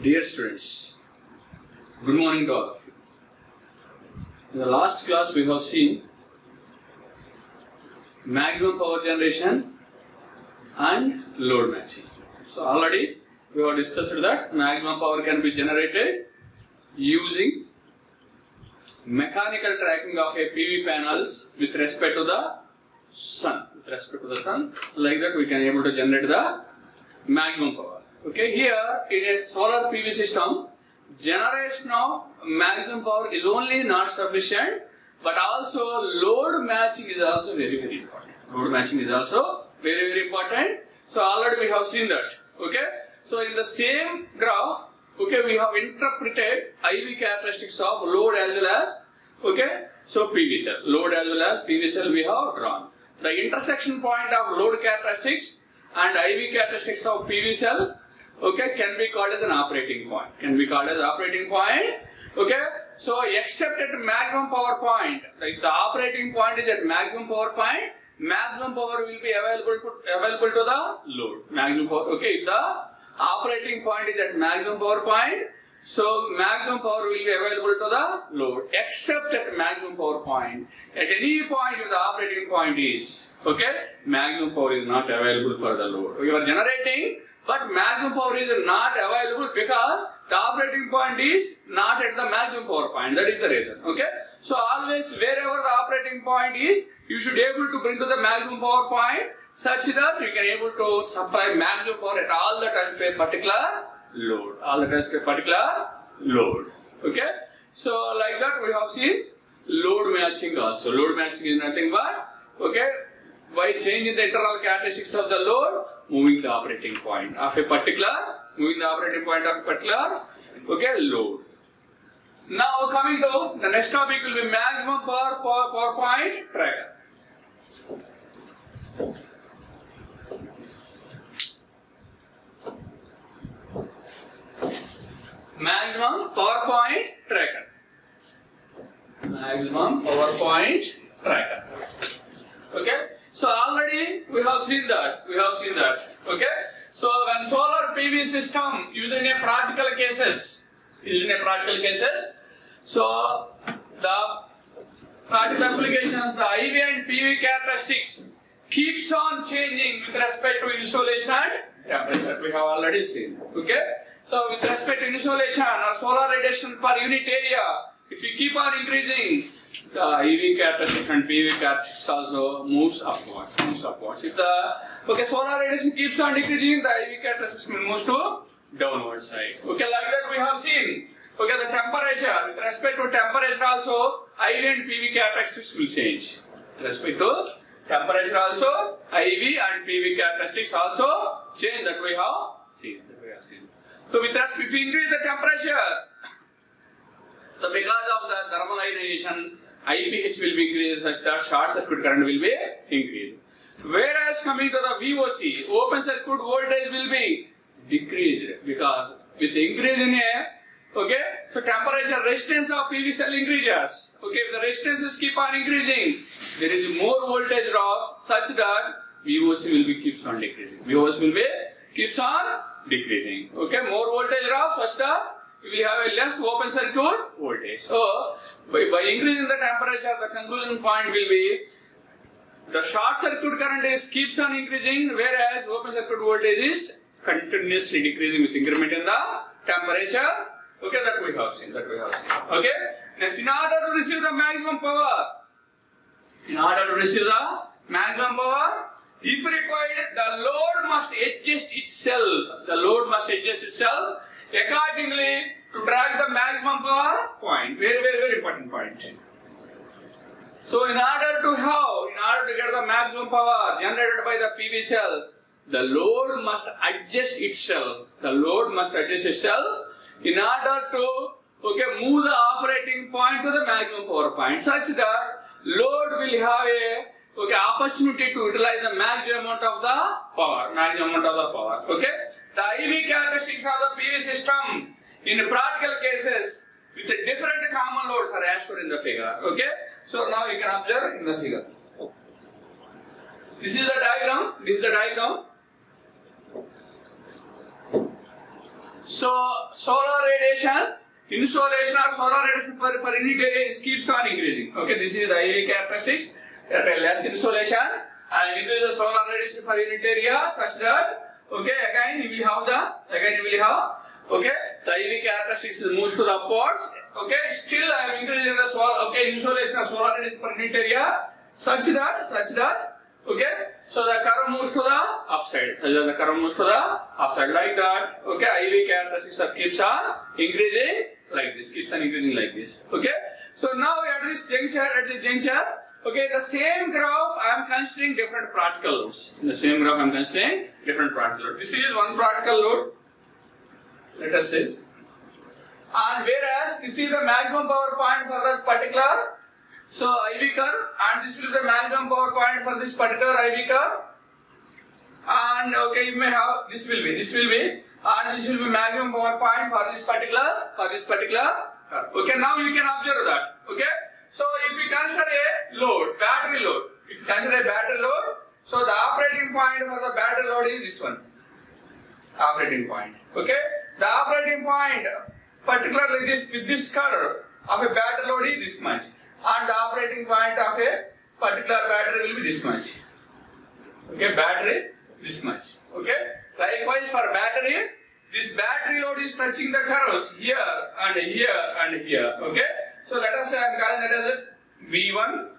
Dear students, good morning to all of you. In the last class we have seen maximum power generation and load matching. So already we have discussed that maximum power can be generated using mechanical tracking of a PV panels with respect to the sun. Like that we can able to generate the maximum power. Okay, here in a solar PV system, generation of maximum power is only not sufficient, but also load matching is also very important. Load matching is also very important. So already we have seen that. Okay, so in the same graph, okay, we have interpreted IV characteristics of load as well as so PV cell. Load as well as PV cell we have drawn. The intersection point of load characteristics and IV characteristics of PV cell can be called as an operating point. Okay, so except at maximum power point, like the operating point is at maximum power point, maximum power will be available to the load. Maximum power. Okay, if the operating point is at maximum power point, so maximum power will be available to the load. Except at maximum power point, at any point if the operating point is maximum power is not available for the load. You are generating, but maximum power is not available because the operating point is not at the maximum power point. That is the reason. Okay. So always wherever the operating point is, you should be able to bring to the maximum power point such that you can able to supply maximum power at all the times to a particular load. Okay. So like that we have seen load matching also. Load matching is nothing but by changing the internal characteristics of the load, moving the operating point of a particular load. Now coming to the next topic will be maximum power point tracker. Maximum power point tracker. Maximum power point tracker. Okay. So already we have seen that. Okay. So when solar PV system used in a practical cases, so the practical applications, the IV and PV characteristics keeps on changing with respect to insolation and temperature. We have already seen. Okay. So with respect to insolation or solar radiation per unit area, if you keep on increasing, the IV characteristics and PV characteristics also moves upwards. If the solar radiation keeps on decreasing, the IV characteristics will move to downward side. Okay, like that we have seen. Okay, the temperature, with respect to temperature also, IV and PV characteristics will change. With respect to temperature also, IV and PV characteristics also change. That we have seen. So with respect, if we increase the temperature, so because of the thermal ionization, IPH will be increased such that short circuit current will be increased. Whereas coming to the VOC, open circuit voltage will be decreased because with the increase in so temperature resistance of PV cell increases. Okay, if the resistances keep on increasing, there is more voltage drop such that VOC will be keeps on decreasing. Okay, more voltage drop such that we have a less open circuit voltage. So, by increasing the temperature, the conclusion point will be the short circuit current keeps on increasing, whereas open circuit voltage is continuously decreasing with increment in the temperature. Okay, that we have seen. Okay. Next, in order to receive the maximum power, if required, the load must adjust itself. Accordingly, to track the maximum power point, very important point. So, in order to get the maximum power generated by the PV cell, the load must adjust itself. In order to move the operating point to the maximum power point, such that load will have a opportunity to utilize the maximum amount of the power. Okay. The IV characteristics of the PV system in practical cases with different common loads are as shown in the figure. Okay. So now you can observe in the figure. This is the diagram. So solar radiation, insolation or solar radiation per unit area keeps on increasing. Okay, this is the IV characteristics. At a less insolation and increase the solar radiation per unit area such that, okay, again you will have okay, the IV characteristics moves to the upwards. Okay, still I am increasing the solar, okay, insolation or solar radiation per unit area such that, okay, so the curve moves to the upside. Like that. Okay, IV characteristics keeps on increasing like this, Okay, so now at this juncture, okay, the same graph I am considering different practical loads. In the same graph I am considering different practical loads. This is one practical load, let us say. And whereas this is the maximum power point for that particular IV curve, and this is the maximum power point for this particular IV curve. And okay, you may have this will be, and this will be maximum power point for this particular curve. Okay, now you can observe that. Okay, so if you consider a load, battery load, so the operating point for the battery load is this one. Okay, the operating point, particularly with this curve of a battery load is this much, and the operating point of a particular battery will be this much. Okay, battery this much. Okay, likewise for battery, this battery load is touching the curves here and here. Okay, so let us say I am calling that as a V1,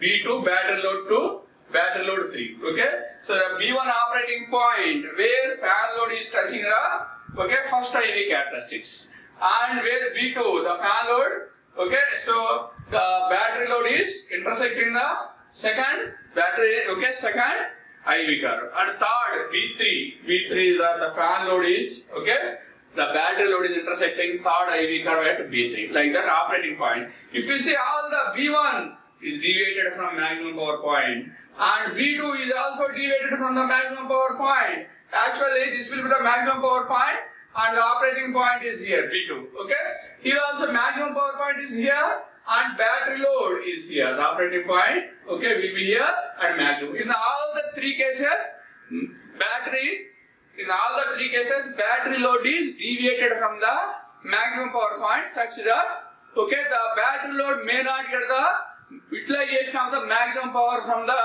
V2, battery load 2, battery load 3. Okay, so the V1 operating point where fan load is touching the first IV characteristics, and where V2 the fan load. Okay, so the battery load is intersecting the second battery. Okay, second IV curve, and third V3 the fan load is the battery load is intersecting third IV curve at B3, like that operating point. If you see, all the V1 is deviated from maximum power point, and V2 is also deviated from the maximum power point. Actually, this will be the maximum power point, and the operating point is here, V2. Okay, here also maximum power point is here, and battery load is here. The operating point, okay, will be here, and maximum. In all the three cases, battery load is deviated from the maximum power point such that, okay, the battery load may not get the utilization of the maximum power from the,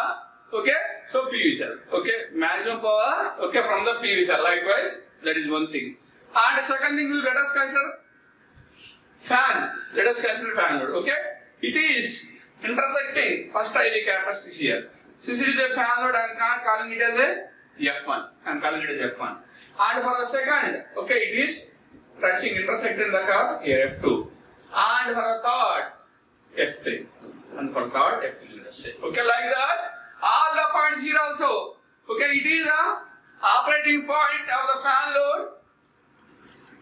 so PV cell. Okay, maximum power, from the PV cell. Likewise, that is one thing. And second thing will let us consider fan. Let us consider fan load. Okay, it is intersecting first IV characteristic here. Since it is a fan load, I am calling it as a F1. And for the second, okay, it is intersecting the curve here, F2. And for the third, F3. And for third, F3, let us say. Okay, like that. All the points here also. Okay, it is the operating point of the fan load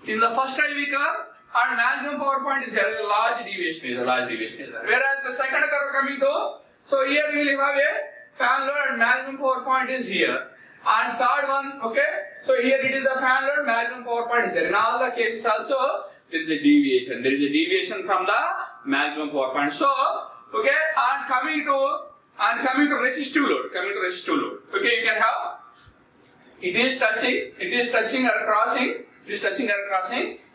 in the first IV curve, and maximum power point is here. A large deviation is there. Whereas the second curve coming to, so here we will have a fan load and maximum power point is here. And third one, okay, so here it is the fan load, maximum power point is there. In all the cases also, there is a deviation. There is a deviation from the maximum power point. So, okay, and coming to resistive load. Okay, you can have, it is touching or crossing.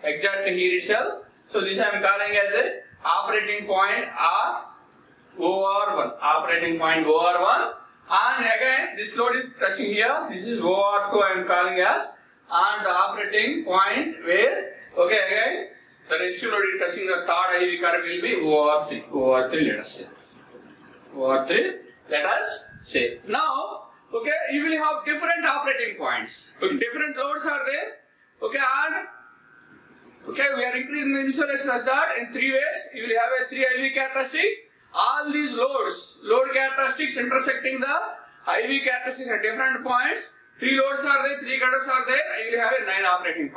Exactly here itself. So this I am calling as a operating point OR1. And again, this load is touching here. This is OR2 I am calling as, and the operating point where, okay, again, the resistive load is touching the third IV curve will be OR3 let us say. Now, okay, you will have different operating points. Okay, different loads are there. Okay, and okay, we are increasing the insulation such that in three ways you will have a 3 IV characteristics. All these load characteristics intersecting the IV characteristics at different points. 3 loads are there, 3 curves are there. I will have a 9 operating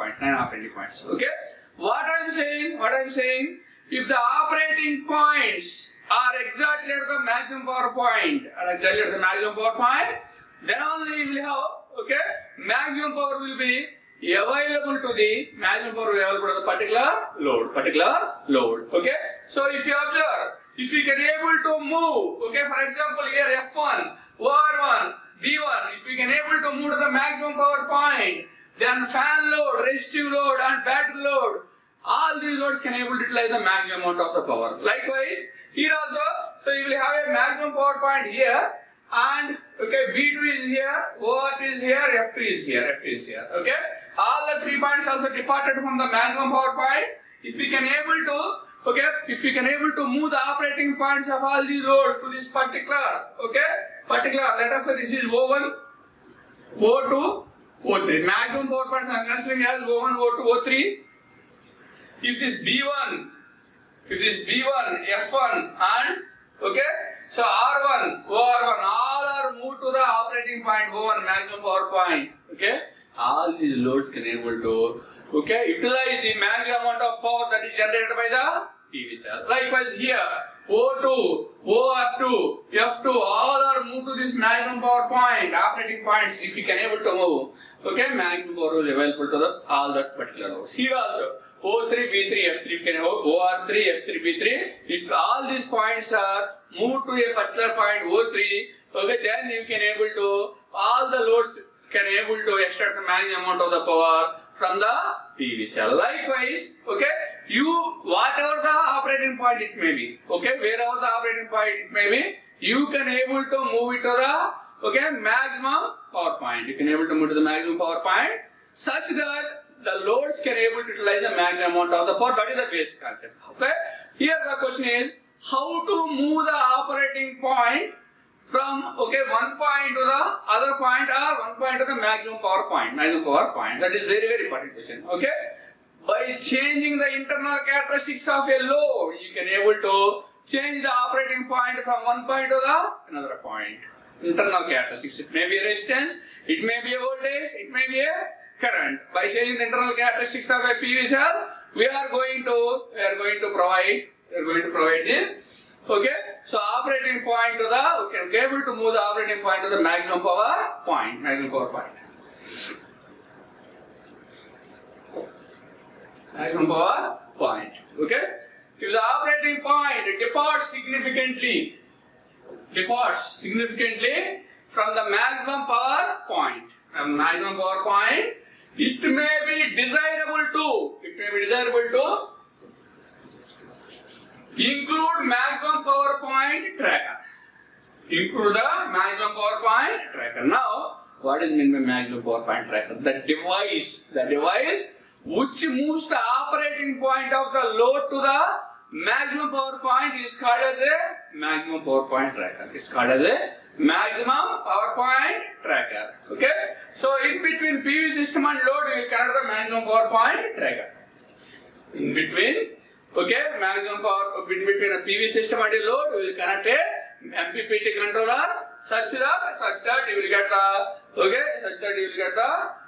points. Okay, what I am saying, if the operating points are exactly at the maximum power point, then only you will have, okay, maximum power will be available to the particular load. Okay, so if you observe, if you can able to move, okay, for example here F1, OR1, B1, if we can able to move to the maximum power point then fan load, resistive load and battery load. All these loads can able to utilize the maximum amount of the power. Likewise, here also, so you will have a maximum power point here, and okay, B2 is here, OR2 is here, F2 is here, F2 is here. Okay, all the 3 points also departed from the maximum power point. If we can able to, okay, if we can able to move the operating points of all these loads to this particular, let us say this is O1, O2, O3. Maximum power points I am considering as O1, O2, O3. If this B1, F1 and okay, so R1, OR1, all are moved to the operating point O1, maximum power point. Okay, all these loads can able to utilize the maximum amount of power that is generated by the PV cell. Likewise here, O2, OR2, F2, all are moved to this maximum power point, operating points. If you can able to move, okay, maximum power will be available to the all that particular loads. Here also, O3, B3, F3, can OR3, F3, B3. If all these points are moved to a particular point O3, okay, then you can able to, all the loads can able to extract the maximum amount of the power from the PV cell. Likewise, okay, whatever the operating point it may be, okay, wherever the operating point it may be, you can able to move it to the, maximum power point. You can able to move to the maximum power point such that the loads can able to utilize the maximum amount of the power. That is the basic concept. Okay. Here the question is how to move the operating point from one point to the other point or one point to the maximum power point. That is very very important question. Okay. By changing the internal characteristics of a load, you can able to change the operating point from one point to the another point. Internal characteristics. It may be a resistance, it may be a voltage, it may be a current. By changing the internal characteristics of a PV cell, we are going to provide this. Okay, so operating point to the we are able to move the operating point to the maximum power point. Maximum power point. Maximum power point. Okay, if the operating point departs significantly from the maximum power point. It may be desirable to include maximum power point tracker. Now, what is meant by maximum power point tracker? The device which moves the operating point of the load to the maximum power point is called as a maximum power point tracker. It's called as a maximum power point tracker. Okay. So in between PV system and load, we will connect the maximum power point tracker. In between, maximum power between a PV system and a load, we will connect a MPPT controller such that you will get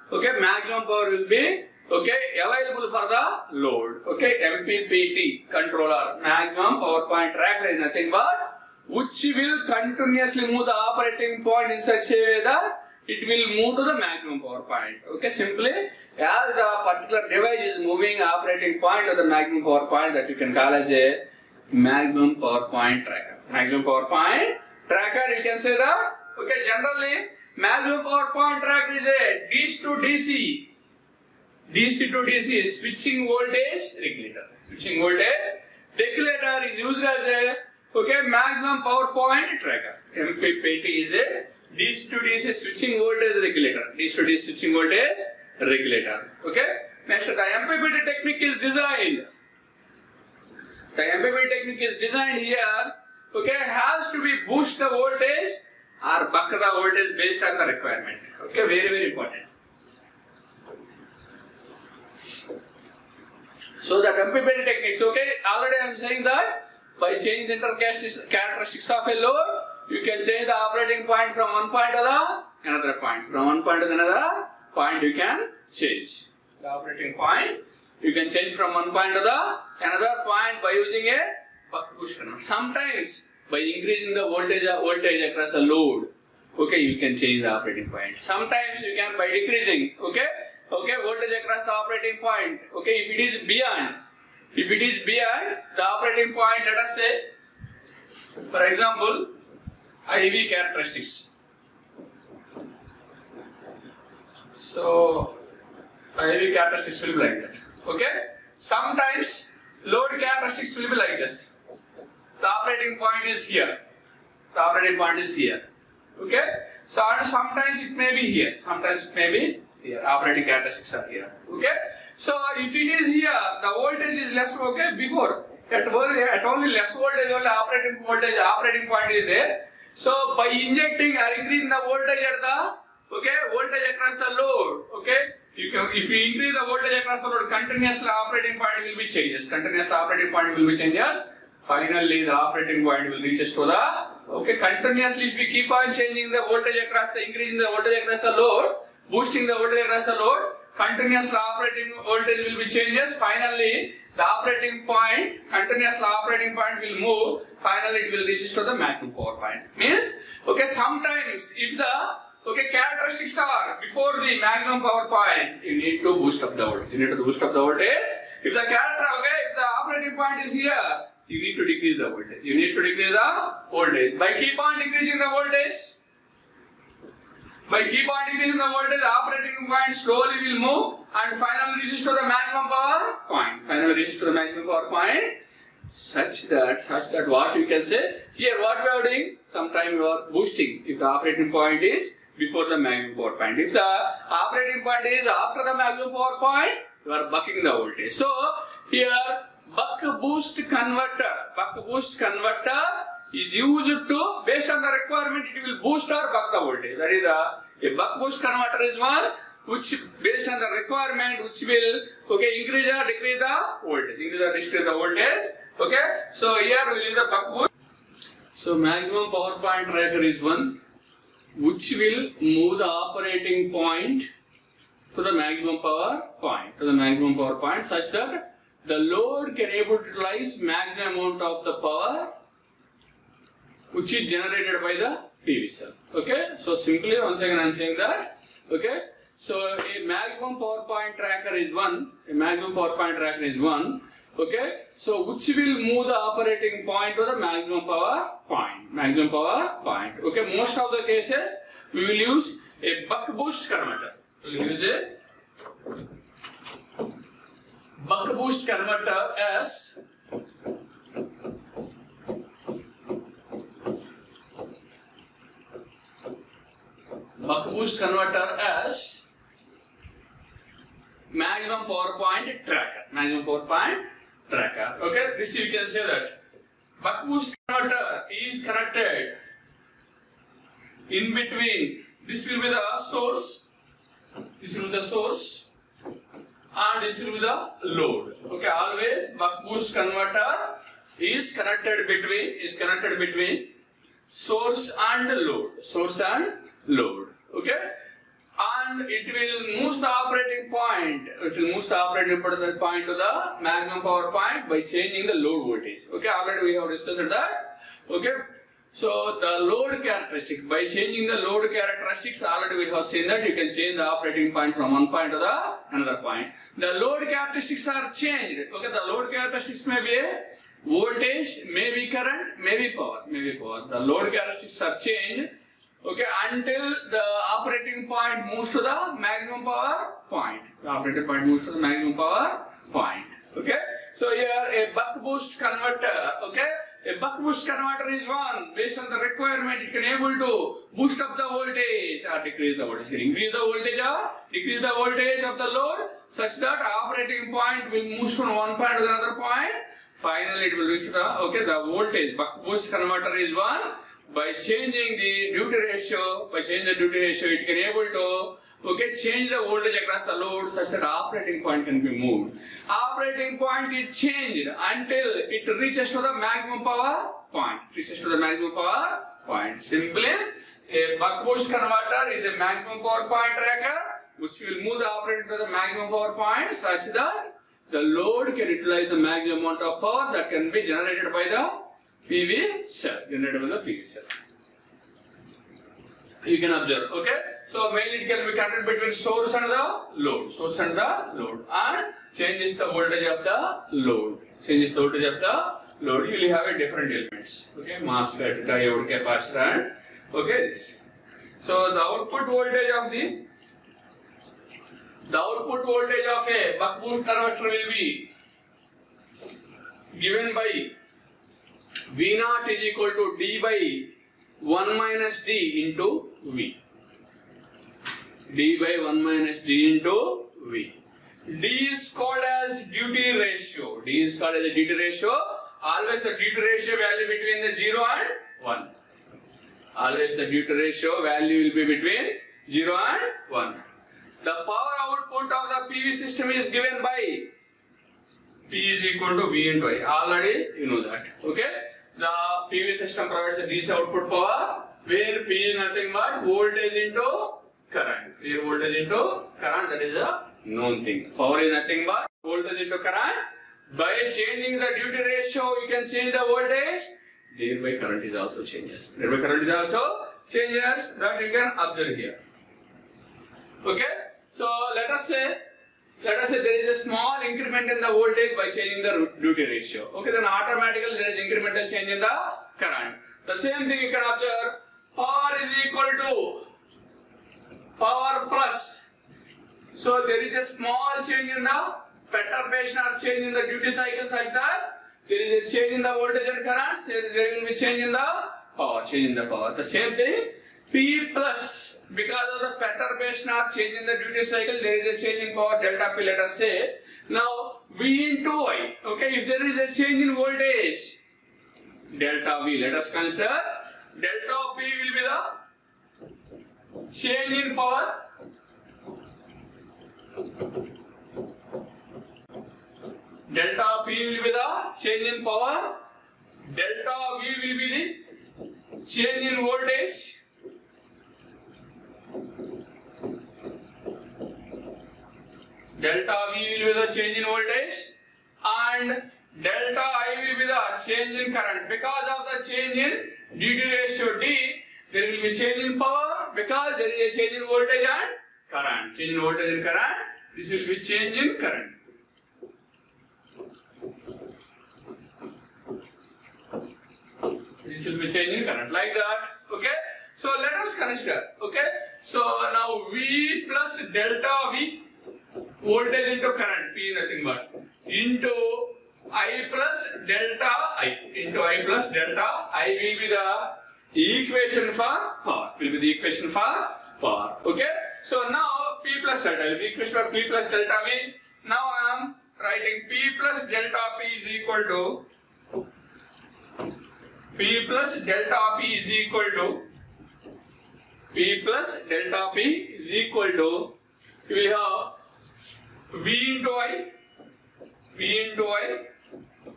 the maximum power will be available for the load. MPPT controller, maximum power point tracker, is nothing but which will continuously move the operating point in such a way that it will move to the maximum power point. Simply as the particular device is moving operating point to the maximum power point, that you can call as a maximum power point tracker. Maximum power point tracker, you can say that. Generally maximum power point tracker is a DC to DC. DC to DC is switching voltage regulator. Switching voltage regulator is used as a maximum power point tracker. MPPT is a DC to DC switching voltage regulator. DC to DC switching voltage regulator. Next, the MPPT technique is designed. The MPPT technique is designed here. Has to be boost the voltage or buck the voltage based on the requirement. Very very important. So that MPPT techniques, already I am saying that by changing the internal characteristics of a load, you can change the operating point from one point to the another point. From one point to another point, you can change the operating point. You can change from one point to the another point by using a buck boost converter. Sometimes by increasing the voltage across the load, you can change the operating point. Sometimes you can by decreasing, voltage across the operating point. If it is beyond the operating point, let us say, for example, IV characteristics. So IV characteristics will be like that. Okay. Sometimes load characteristics will be like this. The operating point is here. The operating point is here. Okay. So sometimes it may be here. Sometimes it may be here. Operating characteristics are here. Okay. So if it is here, the voltage is less. Okay. Before at only less voltage, only operating point is there. So by injecting or increasing the voltage at the voltage across the load. Okay. If you increase the voltage across the load, continuously operating point will be changes. Continuously operating point will be changes. Finally, the operating point will reach to the continuously. If we keep on changing the voltage across increasing the voltage across the load, boosting the voltage across the load, continuously operating voltage will be changes. Finally, the operating point, continuously operating point will move. Finally, it will reach to the maximum power point. Means, sometimes if the characteristics are before the maximum power point, you need to boost up the voltage. You need to boost up the voltage. If the if the operating point is here, you need to decrease the voltage. You need to decrease the voltage. By keep on decreasing the voltage, the operating point slowly will move and finally reaches to the maximum power point. Finally reaches to the maximum power point. Such that what you can say here, what we are doing, sometime you are boosting if the operating point is before the maximum power point. If the operating point is after the maximum power point, you are bucking the voltage. So here buck boost converter is used to, based on the requirement, it will boost or buck the voltage. That is a buck boost converter is one which based on the requirement which will increase or decrease the voltage. Increase or decrease the voltage. Okay, so here we will use the buck boost. So maximum power point tracker is one which will move the operating point to the maximum power point, such that the load can able to utilize maximum amount of the power which is generated by the PV cell. Okay, so simply once again I am saying that. Okay, so a maximum power point tracker is one. Okay, so which will move the operating point to the maximum power point. Okay, most of the cases we will use a buck boost converter. We will use a buck boost converter as maximum power point tracker. Okay, this you can say that buck boost converter is connected in between. This will be the source, and this will be the load. Okay, always buck boost converter is connected between source and load. Okay, and it will move the operating point. Point to the maximum power point by changing the load voltage. Okay, already we have discussed that. Okay, so the load characteristic, by changing the load characteristics, already we have seen that you can change the operating point from one point to the another point. The load characteristics are changed. Okay, the load characteristics may be a voltage, may be current, may be power. The load characteristics are changed. Okay, until the operating point moves to the maximum power point. Okay, so here a buck boost converter. Okay, a buck boost converter is one based on the requirement. It can able to boost up the voltage or decrease the voltage. Increase the voltage or decrease the voltage of the load such that operating point will move from one point to another point. Finally, it will reach the the voltage. Buck boost converter is one. By changing the duty ratio, it can able to change the voltage across the load such that operating point can be moved. Operating point is changed until it reaches to the maximum power point. Simply, a buck boost converter is a maximum power point tracker which will move the operating to the maximum power point such that the load can utilize the maximum amount of power that can be generated by the PV cell. You can observe. Okay, so mainly it can be connected between source and the load. And changes the voltage of the load. You will have a different elements. Okay, MOSFET, diode, capacitor, and this. So the output voltage of the The output voltage of a buck boost converter will be given by V naught is equal to D by 1 minus D into V. D by 1 minus D into V. D is called as duty ratio. D is called as a duty ratio. Always the duty ratio value between the 0 and 1. Always the duty ratio value will be between 0 and 1. The power output of the PV system is given by P is equal to V into I. Already you know that. Okay? The PV system provides a DC output power where P is nothing but voltage into current. Here voltage into current, that is a known thing. Power is nothing but voltage into current. By changing the duty ratio, you can change the voltage. Thereby current is also changes. Thereby current is also changes that you can observe here. Okay? So let us say there is a small increment in the voltage by changing the duty ratio. Okay, then automatically there is incremental change in the current. The same thing you can observe. Power is equal to power plus. So there is a small change in the perturbation or change in the duty cycle such that there is a change in the voltage and currents. There will be change in the power. Change in the power. The same thing. P plus. Because of the perturbation or change in the duty cycle, there is a change in power delta P, let us say. Now, V into I. Okay, if there is a change in voltage, delta V, let us consider delta P will be the change in power. Delta P will be the change in power. Delta V will be the change in voltage. Delta V will be the change in voltage and delta I will be the change in current. Because of the change in duty ratio D, there will be change in power because there is a change in voltage and current. Change in voltage and current, this will be change in current. This will be change in current like that. Okay. So let us consider. Okay. So now V plus delta V, voltage into current, P nothing but, into I plus delta I. Into I plus delta I will be the equation for power. Will be the equation for power. Okay. So now P plus delta will be equation for P plus delta V. Now I am writing P plus delta P is equal to P plus delta P is equal to P plus delta P is equal to, we have V into I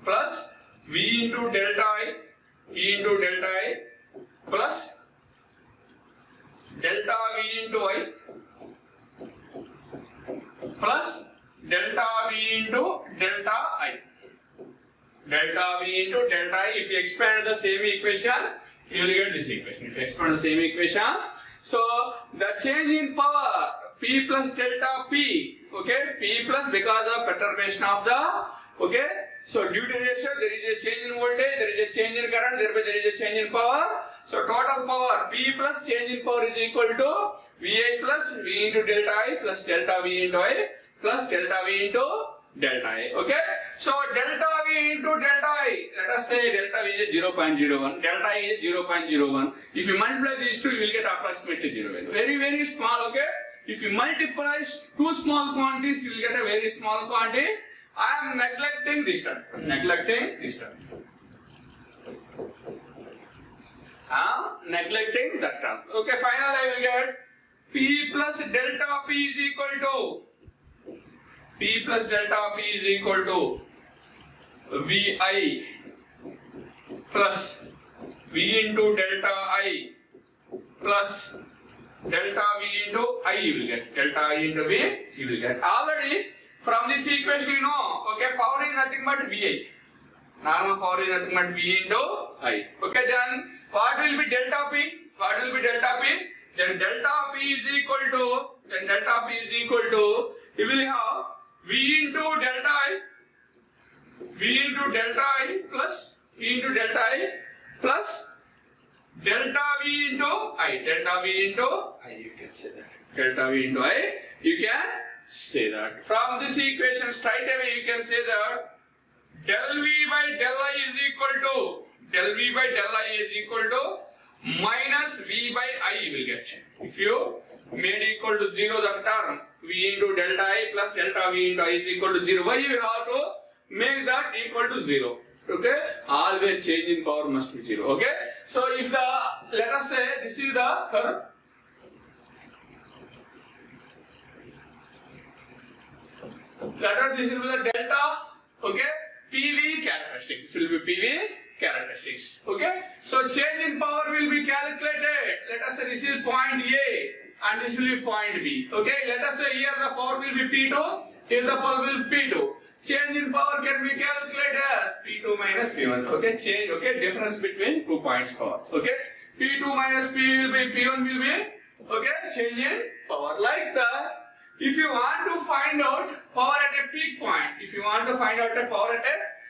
plus V into delta I, V into delta I plus delta V into I plus delta V into delta I. Delta V into delta I, if you expand the same equation, you will get this equation. If you expand the same equation, so the change in power, P plus delta P, okay, P plus because of perturbation of the, okay, so duty ratio, there is a change in voltage, there is a change in current, thereby there is a change in power. So total power, P plus change in power is equal to VI plus V into delta I plus delta V into I plus delta V into delta I. Okay. So delta V into delta I, let us say delta V is 0.01, delta I is 0.01. If you multiply these two, you will get approximately 0. Very, very small. Okay. If you multiply two small quantities, you will get a very small quantity. I am neglecting this term. Neglecting this term. Neglecting that term. Okay. Finally, I will get P plus delta P is equal to P plus delta P is equal to VI plus V into delta I plus delta V into I you will get. Delta I into V you will get. Already from this equation you know, okay, power is nothing but VI. Normal power is nothing but V into I. Okay, then what will be delta P? What will be delta P? Then delta P is equal to, you will have V into delta I, V into delta I plus V into delta I plus delta V into I, delta V into I, you can say that. Delta V into I, you can say that. From this equation, straight away you can say that del V by del I is equal to minus V by I you will get. If you made equal to 0 the term V into delta I plus delta V into I is equal to 0. Why you have to make that equal to 0? Okay, always change in power must be 0. Okay, so if the, let us say this is the curve. Let us, this will be the delta. Okay, PV characteristics. This will be PV characteristics. Okay, so change in power will be calculated. Let us say this is point A and this will be point B. Okay, let us say here the power will be P2, here the power will be P2. Change in power can be calculated as P2 minus P1. Okay, change, okay, difference between 2 points power. Okay, P2 minus P will be, P1 will be, okay, change in power. Like that, if you want to find out power at a peak point,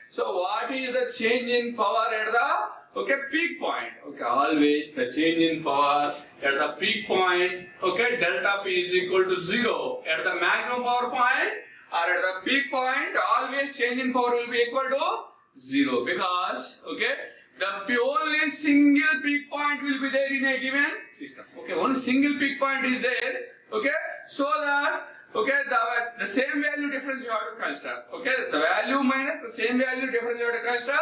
so what is the change in power at the, okay, peak point? Okay, always the change in power at the peak point, okay, delta P is equal to 0. At the maximum power point or at the peak point, always change in power will be equal to 0 because, okay, the only single peak point will be there in a given system. Okay, only single peak point is there. Okay, so that, okay, the same value difference you have to consider. Okay, the value minus the same value difference you have to consider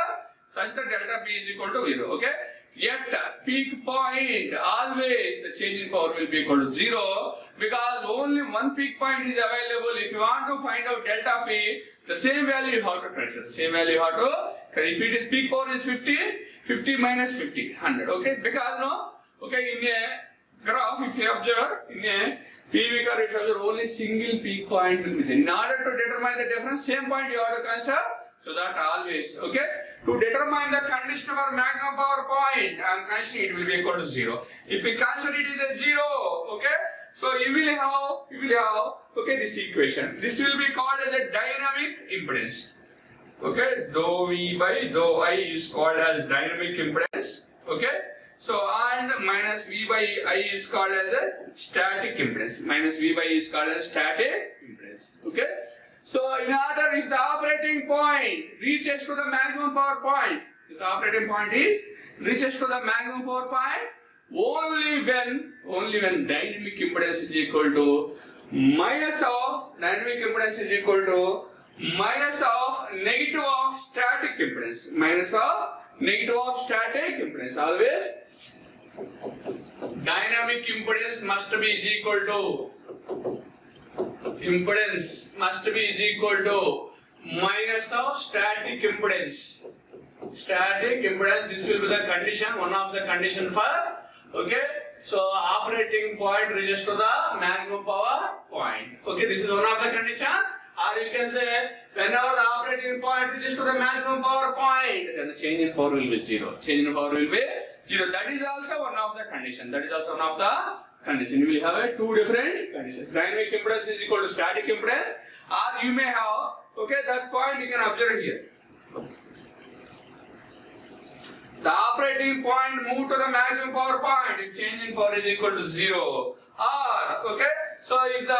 such that delta P is equal to 0. Okay, yet peak point always the change in power will be equal to 0 because only one peak point is available. If you want to find out delta P, the same value you have to consider. The same value you have to. If it is peak power is 50, 50 minus 50, 100. Okay, because no, okay, in a graph if you observe in a PV curve, if you observe only single peak point will be there. In order to determine the difference, same point you have to consider. So that always, okay, to determine the condition for maximum power point, I am considering it will be equal to 0. If we consider it is a 0, okay, so you will have, okay, this equation. This will be called as a dynamic impedance. Okay, dou V by dou I is called as dynamic impedance. Okay, so and minus V by I is called as a static impedance. Minus V by I is called as static impedance. Okay. So in order, if the operating point reaches to the maximum power point, this operating point is reaches to the maximum power point only when dynamic impedance is equal to minus of negative of static impedance. Minus of negative of static impedance. Always dynamic impedance must be is equal to minus of static impedance. Static impedance, this will be the condition, one of the condition for, okay, so operating point reaches to the maximum power point. Okay, this is one of the condition. Or you can say whenever the operating point reaches to the maximum power point, then the change in power will be 0. Change in power will be 0. That is also one of the condition. That is also one of the condition. You will have two different conditions. Dynamic impedance is equal to static impedance, or you may have, okay, that point you can observe here. The operating point moved to the maximum power point, if change in power is equal to 0. Or, okay, so if the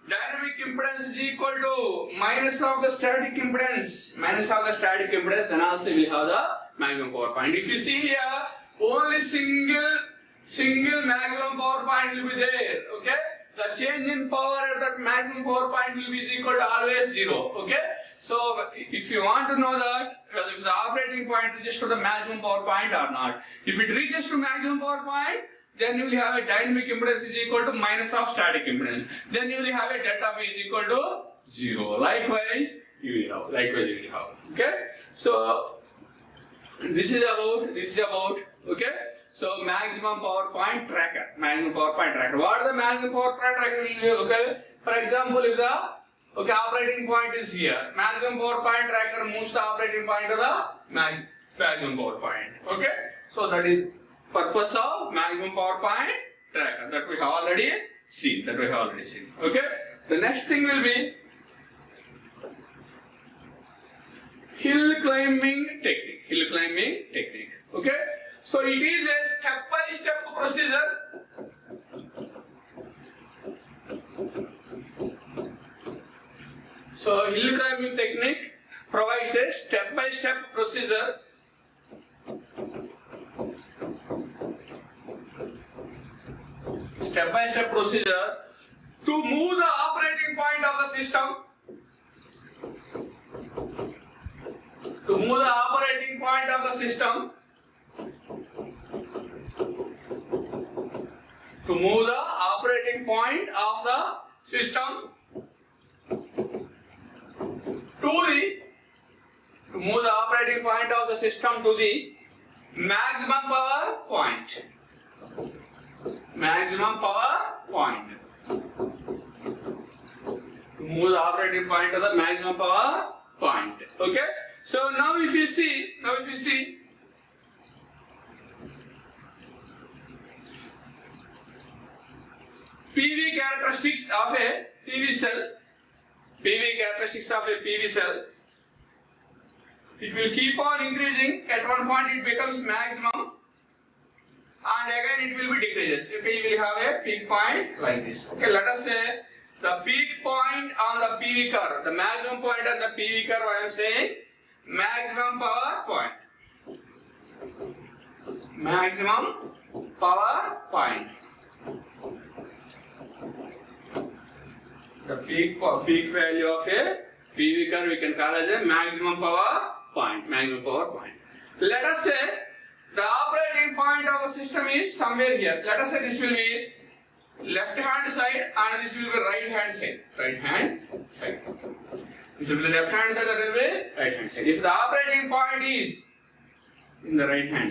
dynamic impedance is equal to minus of the static impedance, then also you will have the maximum power point. If you see here, only single maximum power point will be there. Okay, the change in power at that maximum power point will be equal to always 0. Okay, so if you want to know that if the operating point reaches to the maximum power point or not, if it reaches to maximum power point, then you will have a dynamic impedance is equal to minus of static impedance. Then you will have a delta P is equal to 0. Likewise, you will have. Okay, so this is about okay. So maximum power point tracker. What is the maximum power point tracker? Okay. For example, if the operating point is here, maximum power point tracker moves the operating point to the maximum power point. Okay. So that is purpose of maximum power point tracker that we have already seen. Okay. The next thing will be hill climbing technique. Okay. So it is a step-by-step procedure. So hill climbing technique provides a step-by-step procedure to move the operating point of the system to move the operating point of the system to move the operating point of the system to the maximum power point. Maximum power point. To move the operating point to the maximum power point. Okay. So now if you see PV characteristics of a PV cell, it will keep on increasing. At one point it becomes maximum, and again it will be decreases. Okay, you will have a peak point like this. Okay, let us say the peak point on the PV curve, the maximum point on the PV curve, I am saying maximum power point. Maximum power point. The peak value of a PV curve we can call as a maximum power point. Let us say the operating point of the system is somewhere here. Let us say this will be left hand side and this will be right hand side. This will be the left hand side, that will be right hand side. If the operating point is in the right hand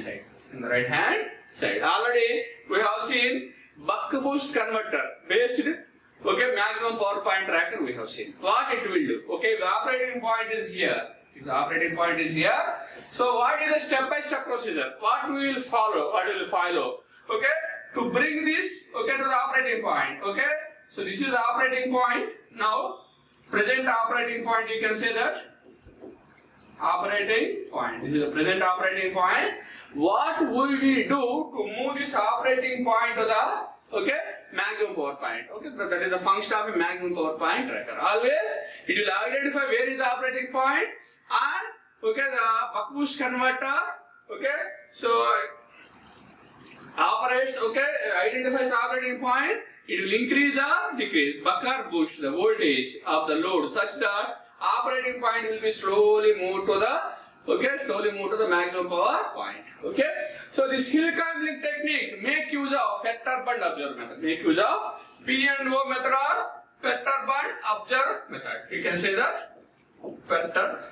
side, already we have seen buck boost converter based maximum power point tracker we have seen. What it will do? Okay, the operating point is here. So what is the step-by-step procedure? What we will follow? Okay, to bring this to the operating point. Okay, so this is the operating point. Now, present operating point. You can say that operating point. This is the present operating point. What we will do to move this operating point to the maximum power point. Okay, that is the function of a maximum power point tracker. Always it will identify where is the operating point and the buck boost converter. So operates. Identifies the operating point. It will increase or decrease buck or boost the voltage of the load such that operating point will be slowly moved to the maximum power point. So this hill climbing technique make use of Petter-Bund observer method. Make use of P&O method or Petter-Bund observer method. You can say that Petter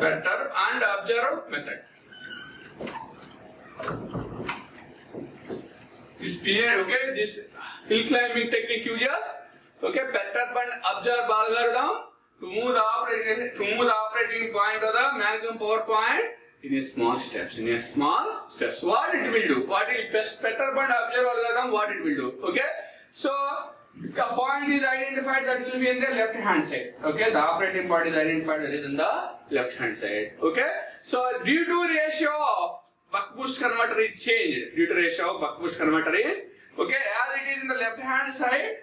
and observer method. This this hill climbing technique uses Petter-Bund observer algorithm to move the operating point to the maximum power point in small steps. What it will do? Petter-Bund observer algorithm, what it will do? So the point is identified that will be in the left hand side. The operating point is identified that is in the left hand side. So due to ratio of buck boost converter is changed. As it is in the left hand side.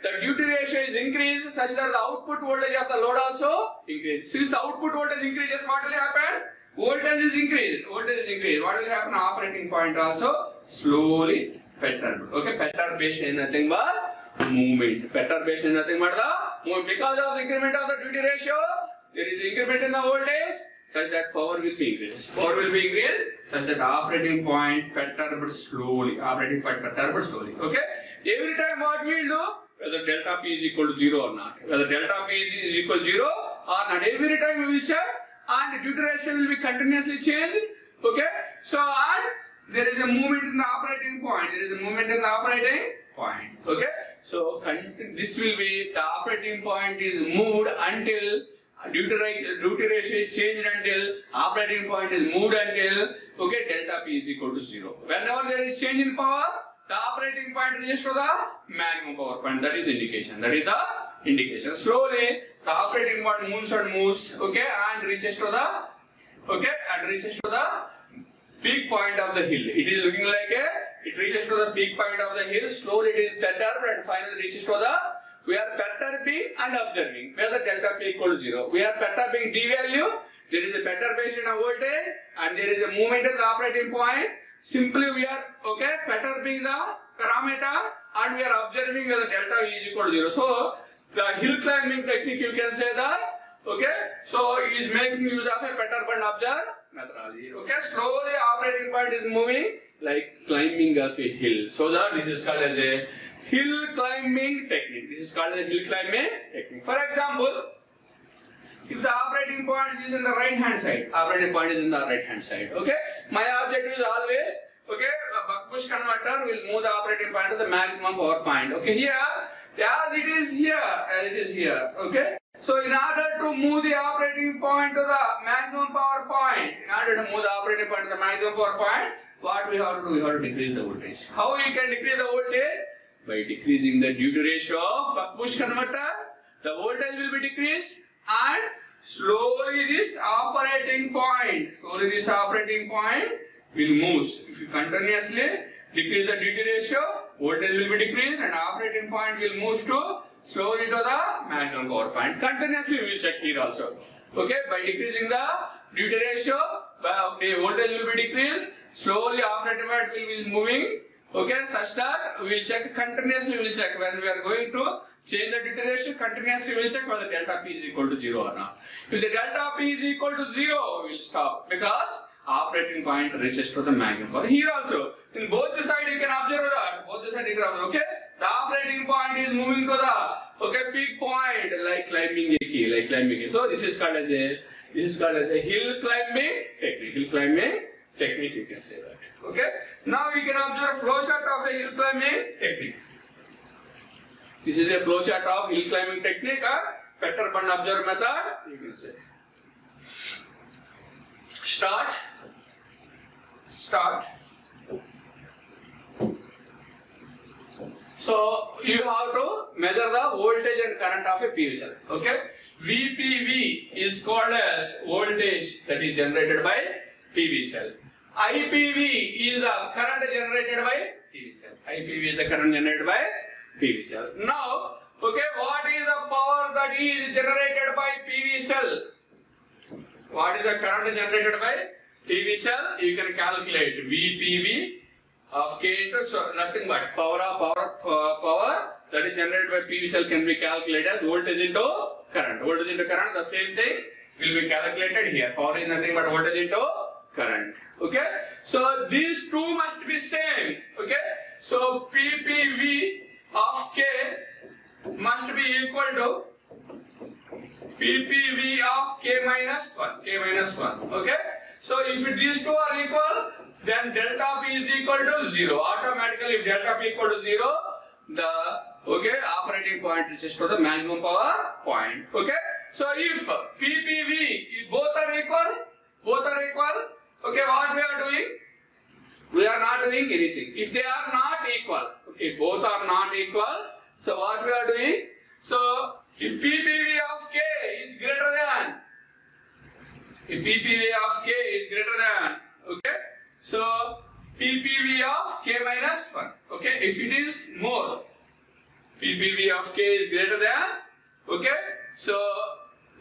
The duty ratio is increased such that the output voltage of the load also increases. Since the output voltage increases, what will happen? Voltage is increased. What will happen? Operating point also slowly perturbed. Perturbation is nothing but movement. Because of the increment of the duty ratio, there is increment in the voltage such that power will be increased. Such that operating point perturbed slowly. Every time what we will do? Whether delta P is equal to 0 or not. Every time we will check and the duty ratio will be continuously changed. So and there is a movement in the operating point. So this will be the operating point is moved until duty ratio is changed until operating point is moved until delta P is equal to 0. Whenever there is change in power, the operating point reaches to the maximum power point. That is the indication. Slowly, the operating point moves and reaches to the peak point of the hill. It is looking like it reaches to the peak point of the hill. Slowly, it is perturbed and finally reaches to the we are perturbing and observing whether delta P equal to 0. We are perturbing D value, there is a perturbation of voltage and there is a movement at the operating point. Simply we are perturbing the parameter and we are observing whether delta V is equal to 0. So the hill climbing technique, you can say that, so he is making use of a perturb and observe methodology. Slowly operating point is moving like climbing of a hill. So that this is called as a hill climbing technique. This is called as a hill climbing technique. For example, if the operating point is in the right hand side, my objective is always, buck-push converter will move the operating point to the maximum power point. Here, as it is here, So in order to move the operating point to the maximum power point, what we have to do? We have to decrease the voltage. How we can decrease the voltage? By decreasing the duty ratio of buck-push converter. The voltage will be decreased and slowly this operating point will move. If you continuously decrease the duty ratio, voltage will be decreased and operating point will move slowly to the maximum power point. Continuously we will check here also. By decreasing the duty ratio, the voltage will be decreased, slowly operating point will be moving. Such that we will check continuously. We will check when we are going to change the duty ratio. Continuously we will check whether delta P is equal to 0 or not. If the delta P is equal to 0, we will stop because operating point reaches to the maximum power. Here also, in both the side you can observe that. The operating point is moving to the peak point like climbing a key, So this is called as a hill climbing technique. You can say that. Now we can observe flowchart of a hill climbing technique. This is a flowchart of hill climbing technique or perturb and observe method. You can say. Start. So you have to measure the voltage and current of a PV cell. VPV is called as voltage that is generated by PV cell. IPV is the current generated by PV cell. Now, what is the power that is generated by PV cell? What is the current generated by PV cell? You can calculate VPV of K into nothing but power that is generated by PV cell can be calculated as voltage into current. The same thing will be calculated here. Power is nothing but voltage into current. So these two must be same. So PPV of K must be equal to PPV of K minus 1. So if these two are equal, then delta P is equal to 0. Automatically, if delta P equal to 0, the operating point reaches to the maximum power point. So if PPV if both are equal, what we are doing? We are not doing anything. If they are not equal, both are not equal. So what we are doing? So if PPV of K is greater than, so PPV of K minus 1. If it is more, PPV of K is greater than, so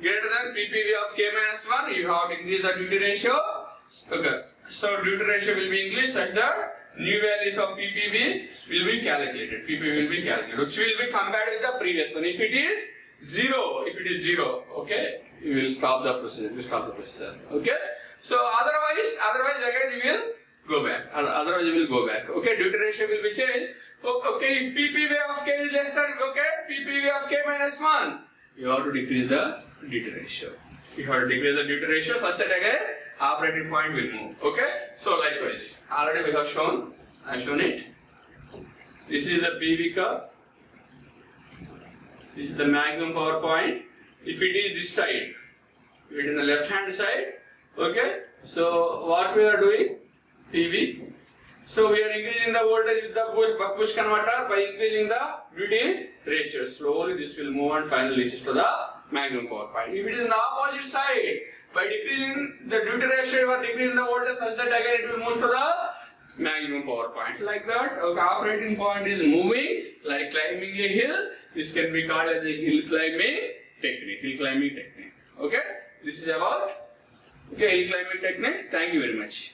greater than PPV of K minus 1, you have to increase the duty ratio. So duty ratio will be increased such that new values of PPV will be calculated. which will be compared with the previous one. If it is 0, you will stop the procedure. So otherwise again you will go back. Duty ratio will be changed. If PPV of K is less than, PPV of K minus 1, you have to decrease the duty ratio. Such that again operating point will move. So likewise, already we have shown. I have shown it. This is the PV curve. This is the maximum power point. If it is this side, if it is the left hand side, so what we are doing? PV. So we are increasing the voltage with the buck-push converter by increasing the duty ratio. Slowly this will move and finally reaches to the maximum power point. If it is in the opposite side, by decreasing the duty ratio, you are decreasing the voltage such that again it will move to the maximum power point. Like that, operating point is moving like climbing a hill This can be called as a hill climbing technique. Okay, this is about hill climbing technique. Thank you very much.